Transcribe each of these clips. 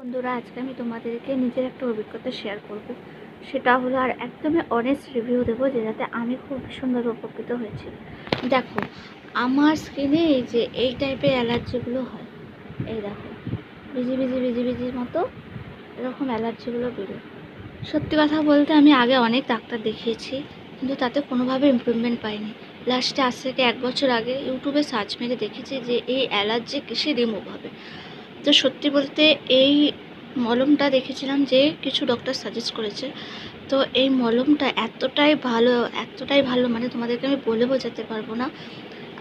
বন্ধুরা, আজকে আমি তোমাদেরকে নিজের একটা অভিজ্ঞতা শেয়ার করব। সেটা হলো, আর একদমই অনেস্ট রিভিউ দেবো, যে যাতে আমি খুব ভীষণভাবে উপকৃত হয়েছি। দেখো, আমার স্কিনে এই যে এই টাইপের অ্যালার্জিগুলো হয়, এই দেখো, ভিজি ভিজি ভিজি ভিজির মতো এরকম অ্যালার্জিগুলো বেরোয়। সত্যি কথা বলতে আমি আগে অনেক ডাক্তার দেখিয়েছি, কিন্তু তাতে কোনোভাবে ইমপ্রুভমেন্ট পাইনি। লাস্টে আজ থেকে 1 বছর আগে ইউটিউবে সার্চ মেরে দেখেছি যে এই অ্যালার্জি কিসে রিমুভ হবে। তো সত্যি বলতে এই মলমটা দেখেছিলাম যে কিছু ডক্টর সাজেস্ট করেছে। তো এই মলমটা এতটাই ভালো, মানে তোমাদেরকে আমি বলে বোঝাতে পারবো না।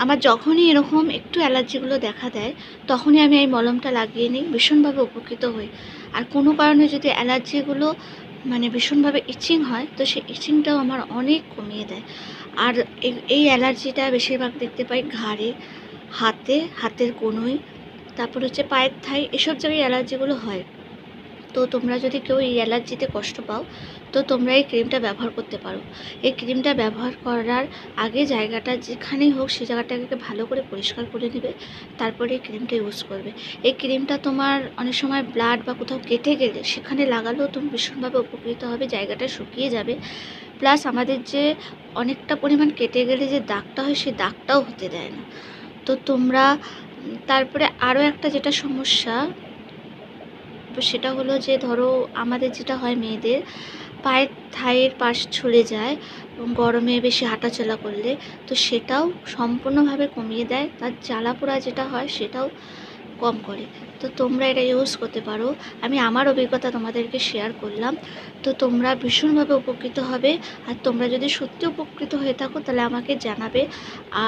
আমার যখনই এরকম একটু অ্যালার্জিগুলো দেখা দেয়, তখনই আমি এই মলমটা লাগিয়ে নিই, ভীষণভাবে উপকৃত হই। আর কোনো কারণে যদি অ্যালার্জিগুলো মানে ভীষণভাবে ইচিং হয়, তো সেই ইচিংটাও আমার অনেক কমিয়ে দেয়। আর এই অ্যালার্জিটা বেশিরভাগ দেখতে পাই ঘাড়ে, হাতের কনুই, তারপর হচ্ছে পায়ের থাই, এসব জায়গায় অ্যালার্জিগুলো হয়। তো তোমরা যদি কেউ এই অ্যালার্জিতে কষ্ট পাও, তো তোমরা এই ক্রিমটা ব্যবহার করতে পারো। এই ক্রিমটা ব্যবহার করার আগে জায়গাটা যেখানেই হোক সেই জায়গাটাকে ভালো করে পরিষ্কার করে নেবে, তারপরে এই ক্রিমটা ইউজ করবে। এই ক্রিমটা তোমার অনেক সময় ব্লাড বা কোথাও কেটে গেলে সেখানে লাগালেও তুমি ভীষণভাবে উপকৃত হবে, জায়গাটা শুকিয়ে যাবে। প্লাস আমাদের যে অনেকটা পরিমাণ কেটে গেলে যে দাগটা হয়, সেই দাগটাও হতে দেয় না। তো তোমরা তারপরে আরও একটা যেটা সমস্যা, তো সেটা হলো যে ধরো আমাদের যেটা হয় মেয়েদের, পায়ের থাইয়ের পাশ ছুলে যায় এবং গরমে বেশি হাঁটাচলা করলে, তো সেটাও সম্পূর্ণভাবে কমিয়ে দেয়। তার জ্বালা পোড়া যেটা হয় সেটাও কম করে। তো তোমরা এটা ইউজ করতে পারো। আমি আমার অভিজ্ঞতা তোমাদেরকে শেয়ার করলাম। তো তোমরা ভীষণভাবে উপকৃত হবে। আর তোমরা যদি সত্যি উপকৃত হয়ে থাকো তাহলে আমাকে জানাবে।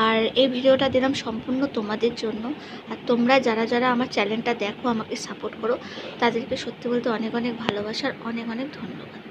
আর এই ভিডিওটা দিলাম সম্পূর্ণ তোমাদের জন্য। আর তোমরা যারা যারা আমার চ্যানেলটা দেখো, আমাকে সাপোর্ট করো, তাদেরকে সত্যি বলতে অনেক অনেক ভালোবাসার অনেক অনেক ধন্যবাদ।